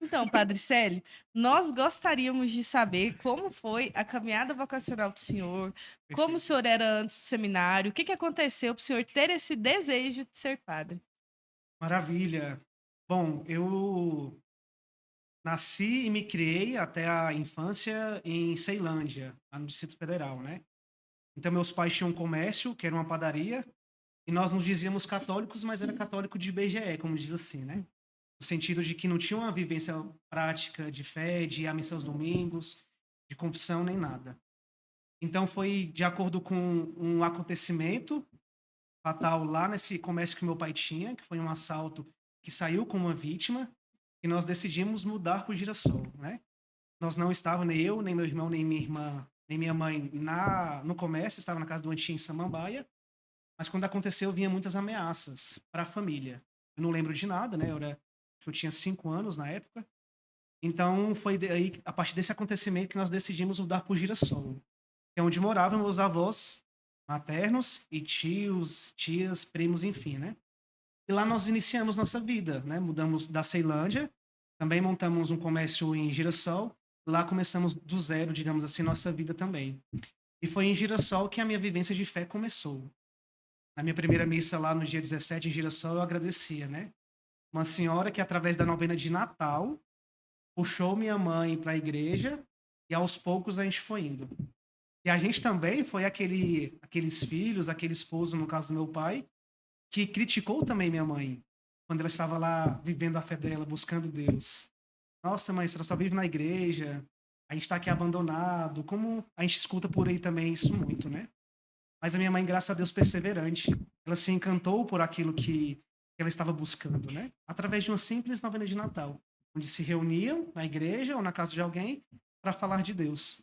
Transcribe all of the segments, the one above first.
Então, Padre Célio, nós gostaríamos de saber como foi a caminhada vocacional do senhor, como o Perfeito. senhor era antes do seminário, o que que aconteceu para o senhor ter esse desejo de ser padre? Maravilha. Bom, eu nasci e me criei até a infância em Ceilândia, lá no Distrito Federal, né. Então meus pais tinham um comércio, que era uma padaria, e nós nos dizíamos católicos, mas era católico de IBGE, como diz assim, né. No sentido de que não tinha uma vivência prática de fé, de ir à missa aos domingos, de confissão, nem nada. Então foi de acordo com um acontecimento fatal lá nesse comércio que meu pai tinha, que foi um assalto que saiu com uma vítima, e nós decidimos mudar para o Girassol, né. Nós não estava nem eu, nem meu irmão, nem minha irmã, nem minha mãe na no comércio, estava na casa do Antim em Samambaia, mas quando aconteceu vinha muitas ameaças para a família. Eu não lembro de nada, né, eu tinha 5 anos na época, então foi daí a partir desse acontecimento que nós decidimos mudar para o Girassol, que é onde moravam meus avós maternos e tios, tias, primos, enfim, né. E lá nós iniciamos nossa vida, né, mudamos da Ceilândia, também montamos um comércio em Girassol, lá começamos do zero, digamos assim, nossa vida também. E foi em Girassol que a minha vivência de fé começou. Na minha primeira missa lá no dia 17 em Girassol, eu agradecia, né. Uma senhora que através da novena de Natal, puxou minha mãe para a igreja, e aos poucos a gente foi indo. E a gente também foi aqueles filhos, aquele esposo, no caso do meu pai, que criticou também minha mãe, quando ela estava lá vivendo a fé dela, buscando Deus. "Nossa, mãe, você só vive na igreja, a gente está aqui abandonado", como a gente escuta por aí também isso muito, né. Mas a minha mãe, graças a Deus, perseverante, ela se encantou por aquilo que ela estava buscando, né, através de uma simples novena de Natal, onde se reuniam na igreja ou na casa de alguém para falar de Deus.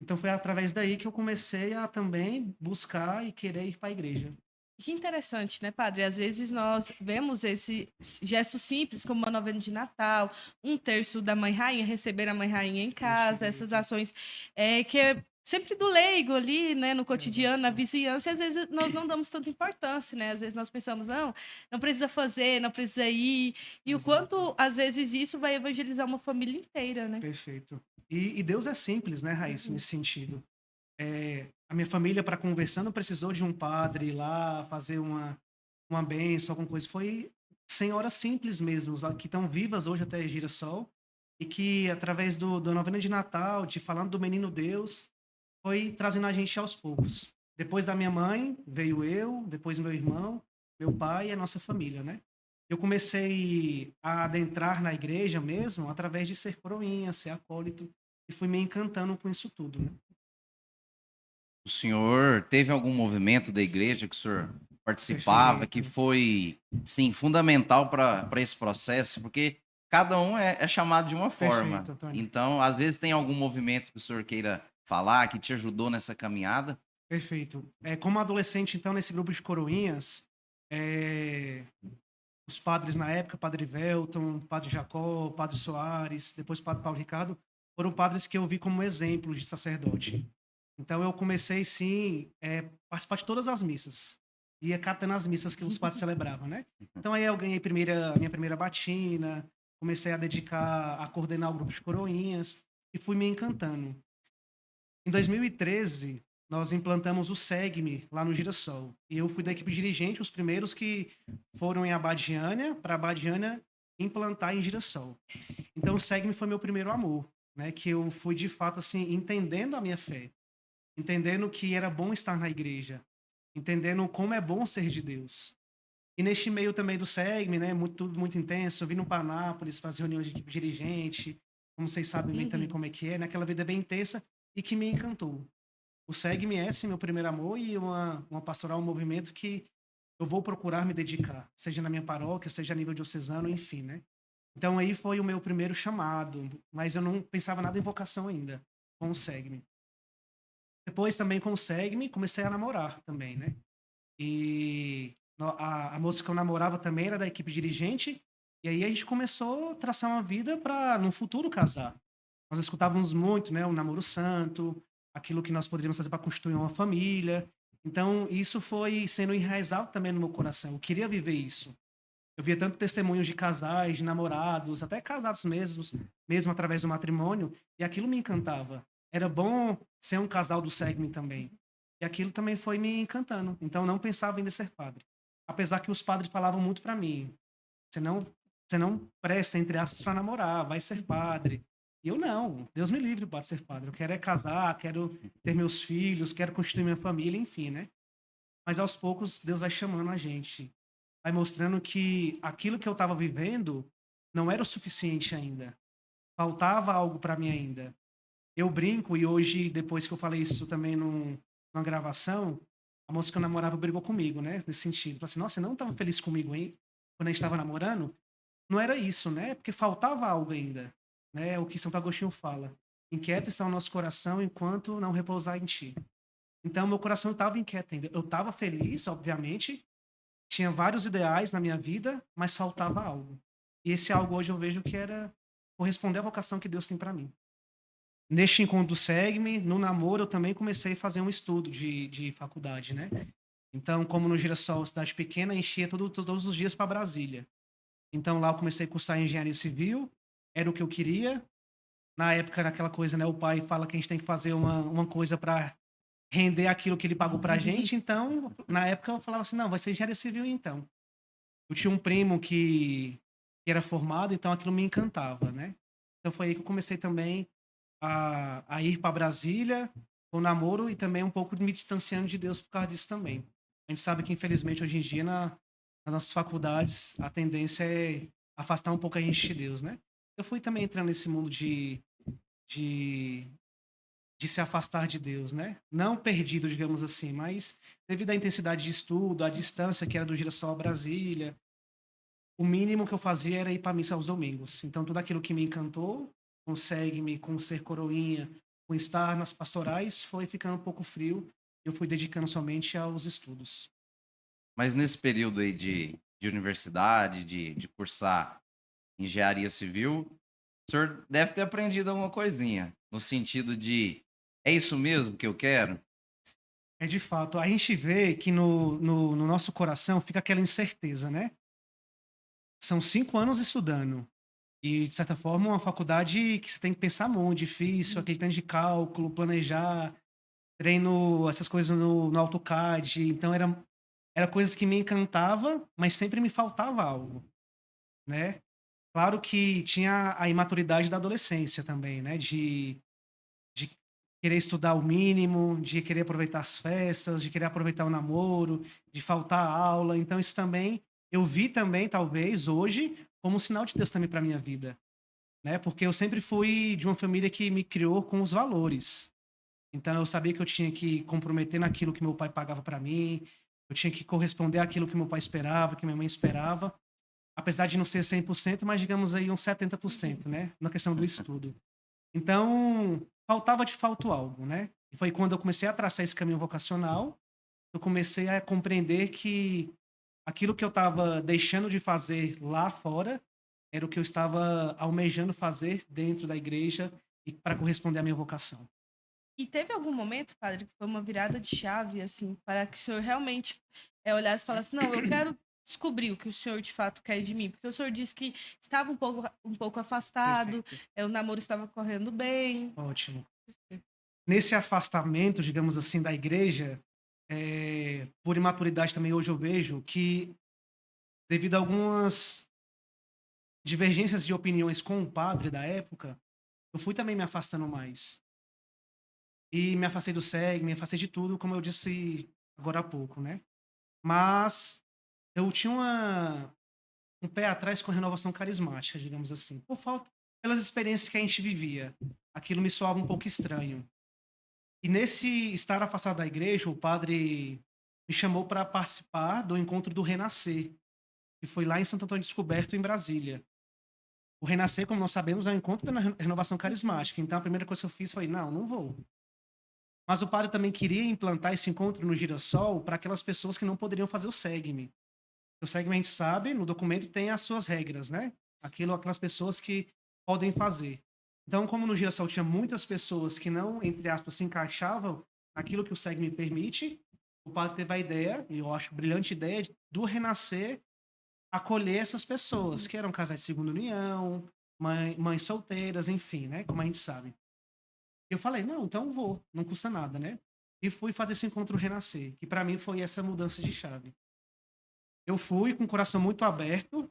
Então foi através daí que eu comecei a também buscar e querer ir para a igreja. Que interessante, né, padre? Às vezes nós vemos esse gesto simples, como uma novena de Natal, um terço da Mãe Rainha, receber a Mãe Rainha em casa, essas Perfeito, ações que é sempre do leigo ali, né, no cotidiano, na exato, vizinhança, e às vezes nós não damos tanta importância, né? Às vezes nós pensamos, não, não precisa fazer, não precisa ir, e o exato, quanto às vezes isso vai evangelizar uma família inteira, né? perfeito. E Deus é simples, né, Raíssa, Uhum. nesse sentido. A minha família, para conversar, não precisou de um padre ir lá fazer uma bênção, alguma coisa. Foi senhoras simples mesmo, lá que estão vivas hoje até Girassol, e que através da novena de Natal, de falando do menino Deus, foi trazendo a gente aos poucos. Depois da minha mãe, veio eu, depois meu irmão, meu pai e a nossa família, né. Eu comecei a adentrar na igreja mesmo através de ser coroinha, ser acólito, e fui me encantando com isso tudo, né. O senhor teve algum movimento da igreja que o senhor participava, que Perfeito, foi, sim, fundamental para esse processo? Porque cada um é chamado de uma perfeito, forma. Antônio. Então, às vezes tem algum movimento que o senhor queira falar, que te ajudou nessa caminhada? Perfeito. Como adolescente, então, nesse grupo de coroinhas, eh, os padres na época, Padre Velton, Padre Jacó, Padre Soares, depois Padre Paulo Ricardo, foram padres que eu vi como exemplos de sacerdote. Então eu comecei sim, participar de todas as missas. Ia catando as missas que os padres celebravam, né. Então aí eu ganhei minha primeira batina, comecei a dedicar a coordenar o grupo de coroinhas, e fui me encantando. Em 2013, nós implantamos o SEGME lá no Girassol. E eu fui da equipe dirigente, os primeiros que foram em Abadiânia, para Abadiânia implantar em Girassol. Então o SEGME foi meu primeiro amor, né, que eu fui de fato, assim, entendendo a minha fé, entendendo que era bom estar na igreja, entendendo como é bom ser de Deus. E neste meio também do SEGME, né, tudo muito intenso, eu vim no Panápolis fazer reuniões de equipe dirigente, como vocês sabem bem também Uhum. como é que é, né, aquela vida bem intensa e que me encantou. O SEG-MS, meu primeiro amor, e uma pastoral, um movimento que eu vou procurar me dedicar, seja na minha paróquia, seja a nível diocesano, enfim, né. Então aí foi o meu primeiro chamado, mas eu não pensava nada em vocação ainda, com o SEGME. Depois também com o SEGME, comecei a namorar também, né. E a moça que eu namorava também era da equipe dirigente, e aí a gente começou a traçar uma vida para no futuro casar. Nós escutávamos muito, né, o namoro santo, aquilo que nós poderíamos fazer para constituir uma família. Então isso foi sendo enraizado também no meu coração, eu queria viver isso. Eu via tanto testemunhos de casais, de namorados, até casados mesmos, mesmo através do matrimônio, e aquilo me encantava. Era bom ser um casal do Segme também. E aquilo também foi me encantando. Então, eu não pensava em ser padre. Apesar que os padres falavam muito para mim: você não, você não presta, entre aspas, para namorar, vai ser padre. E eu não, Deus me livre pode ser padre. Eu quero é casar, quero ter meus filhos, quero constituir minha família, enfim, né? Mas aos poucos Deus vai chamando a gente, vai mostrando que aquilo que eu estava vivendo não era o suficiente ainda. Faltava algo para mim ainda. Eu brinco, e hoje, depois que eu falei isso também numa gravação, a moça que eu namorava brigou comigo, né? Nesse sentido. Falou assim: nossa, você não estava feliz comigo, hein? Quando a gente estava namorando? Não era isso, né? Porque faltava algo ainda, né? O que Santo Agostinho fala: inquieto está o nosso coração enquanto não repousar em ti. Então, meu coração estava inquieto ainda. Eu estava feliz, obviamente, tinha vários ideais na minha vida, mas faltava algo. E esse algo hoje eu vejo que era corresponder à vocação que Deus tem para mim. Neste encontro do SEGME, no namoro, eu também comecei a fazer um estudo de faculdade, né? Então, como no Girassol, cidade pequena, enchia todos os dias para Brasília. Então, lá eu comecei a cursar engenharia civil, era o que eu queria. Na época, era aquela coisa, né? O pai fala que a gente tem que fazer uma coisa para render aquilo que ele pagou pra gente. Então, na época, eu falava assim: não, vai ser engenharia civil então. Eu tinha um primo que era formado, então aquilo me encantava, né? Então, foi aí que eu comecei também a ir para Brasília, o namoro, e também um pouco me distanciando de Deus por causa disso também. A gente sabe que, infelizmente, hoje em dia, nas nossas faculdades, a tendência é afastar um pouco a gente de Deus, né? Eu fui também entrando nesse mundo de, de se afastar de Deus, né? Não perdido, digamos assim, mas devido à intensidade de estudo, à distância que era do Girassol a Brasília, o mínimo que eu fazia era ir para missa aos domingos. Então, tudo aquilo que me encantou, consegue-me com ser coroinha, com estar nas pastorais, foi ficando um pouco frio. Eu fui dedicando somente aos estudos. Mas nesse período aí de universidade, de cursar engenharia civil, o senhor deve ter aprendido alguma coisinha, no sentido de, é isso mesmo que eu quero? É de fato, a gente vê que no nosso coração fica aquela incerteza, né? São 5 anos estudando. E, de certa forma, uma faculdade que você tem que pensar muito, difícil, aquele tanto de cálculo, planejar, treino, essas coisas no AutoCAD. Então, era coisas que me encantava, mas sempre me faltava algo, né? Claro que tinha a imaturidade da adolescência também, né? De querer estudar o mínimo, de querer aproveitar as festas, de querer aproveitar o namoro, de faltar a aula. Então, isso também, eu vi também, talvez, hoje, como um sinal de Deus também para minha vida, né? Porque eu sempre fui de uma família que me criou com os valores. Então, eu sabia que eu tinha que comprometer naquilo que meu pai pagava para mim, eu tinha que corresponder àquilo que meu pai esperava, que minha mãe esperava, apesar de não ser 100%, mas digamos aí uns 70%, né? Na questão do estudo. Então, faltava de fato algo, né? E foi quando eu comecei a traçar esse caminho vocacional, eu comecei a compreender que aquilo que eu estava deixando de fazer lá fora era o que eu estava almejando fazer dentro da igreja e para corresponder à minha vocação. E teve algum momento, padre, que foi uma virada de chave, assim, para que o senhor realmente olhasse e falasse: não, eu quero descobrir o que o senhor de fato quer de mim? Porque o senhor disse que estava um pouco afastado, Perfeito. o namoro estava correndo bem. Ótimo. Nesse afastamento, digamos assim, da igreja, por imaturidade também hoje eu vejo que, devido a algumas divergências de opiniões com o padre da época, eu fui também me afastando mais. E me afastei do SEG, me afastei de tudo, como eu disse agora há pouco, né? Mas eu tinha um pé atrás com a renovação carismática, digamos assim, por falta, pelas experiências que a gente vivia. Aquilo me soava um pouco estranho. E nesse estar afastado da igreja, o padre me chamou para participar do encontro do Renascer, que foi lá em Santo Antônio Descoberto, em Brasília. O Renascer, como nós sabemos, é um encontro da renovação carismática. Então, a primeira coisa que eu fiz foi: não vou. Mas o padre também queria implantar esse encontro no Girassol para aquelas pessoas que não poderiam fazer o SEGME. O SEGME, a gente sabe, no documento tem as suas regras, né? Aquelas pessoas que podem fazer. Então, como no Girassol tinha muitas pessoas que não, entre aspas, se encaixavam naquilo que o SEGME permite, o padre teve a ideia, e eu acho brilhante ideia, do Renascer acolher essas pessoas, que eram casais de segunda união, mães solteiras, enfim, né? Como a gente sabe. Eu falei, não, então eu vou, não custa nada, né? E fui fazer esse encontro renascer, que para mim foi essa mudança de chave. Eu fui com o coração muito aberto,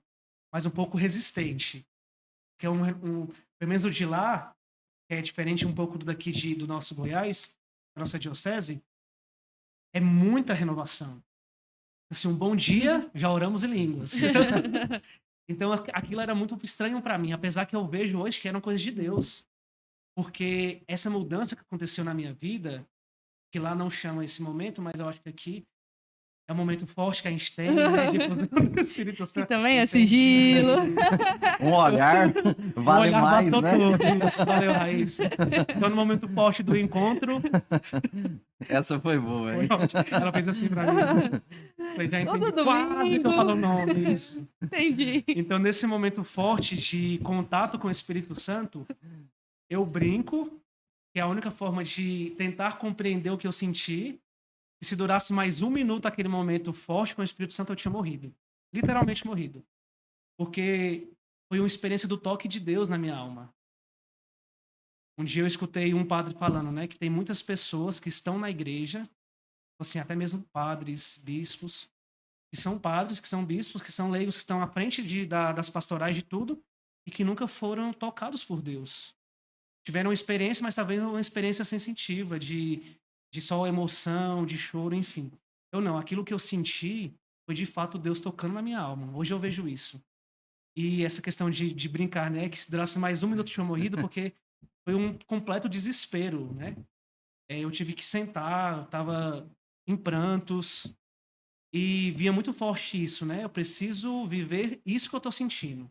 mas um pouco resistente. Que é pelo menos o de lá, que é diferente um pouco do daqui do nosso Goiás, da nossa diocese, é muita renovação. Assim, um bom dia, já oramos em línguas. Então, aquilo era muito estranho para mim, apesar que eu vejo hoje que eram coisas de Deus. Porque essa mudança que aconteceu na minha vida, que lá não chama esse momento, mas eu acho que aqui é um momento forte que a gente tem, né? Depois do Espírito Que Santo. também é sigilo. Um olhar Um vale olhar mais, bastou né? tudo. Isso, valeu, Raíssa. Então, no momento forte do encontro, Essa foi boa, foi hein? ótimo. Ela fez assim pra mim. Falei, já entendi. Todo Quase que eu domingo. falo o nome. Isso. Entendi. Então, nesse momento forte de contato com o Espírito Santo, eu brinco, que é a única forma de tentar compreender o que eu senti. E se durasse mais um minuto aquele momento forte com o Espírito Santo, eu tinha morrido. Literalmente morrido. Porque foi uma experiência do toque de Deus na minha alma. Um dia eu escutei um padre falando, né, que tem muitas pessoas que estão na igreja, assim, até mesmo padres, bispos, que são padres, que são bispos, que são leigos, que estão à frente das pastorais de tudo, e que nunca foram tocados por Deus. Tiveram uma experiência, mas talvez uma experiência sensitiva, de só emoção, de choro, enfim. Eu não, aquilo que eu senti foi de fato Deus tocando na minha alma. Hoje eu vejo isso. E essa questão de brincar, né, que se durasse mais um minuto eu tinha morrido, porque foi um completo desespero, né? Eu tive que sentar, eu tava em prantos, e via muito forte isso, né? Eu preciso viver isso que eu tô sentindo.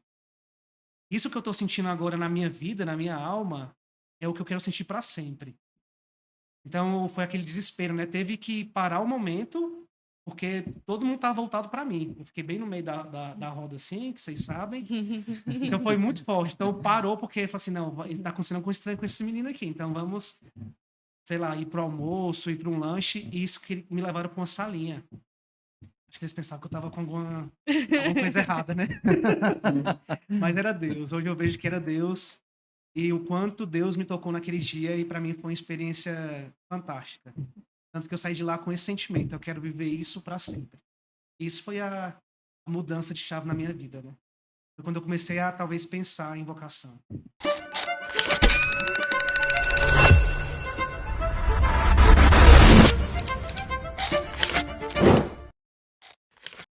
Isso que eu tô sentindo agora na minha vida, na minha alma, é o que eu quero sentir para sempre. Então foi aquele desespero, né? Teve que parar o momento, porque todo mundo tava voltado para mim. Eu fiquei bem no meio da roda assim, que vocês sabem. Então foi muito forte. Então parou, porque falou assim: não, está acontecendo algo estranho com esse menino aqui. Então vamos, sei lá, ir pro almoço, ir para um lanche. E isso que me levaram para uma salinha. Acho que eles pensavam que eu tava com alguma coisa errada, né? Mas era Deus. Hoje eu vejo que era Deus. E o quanto Deus me tocou naquele dia. E para mim foi uma experiência fantástica. Tanto que eu saí de lá com esse sentimento. Eu quero viver isso para sempre. Isso foi a mudança de chave na minha vida, né? Foi quando eu comecei a talvez pensar em vocação.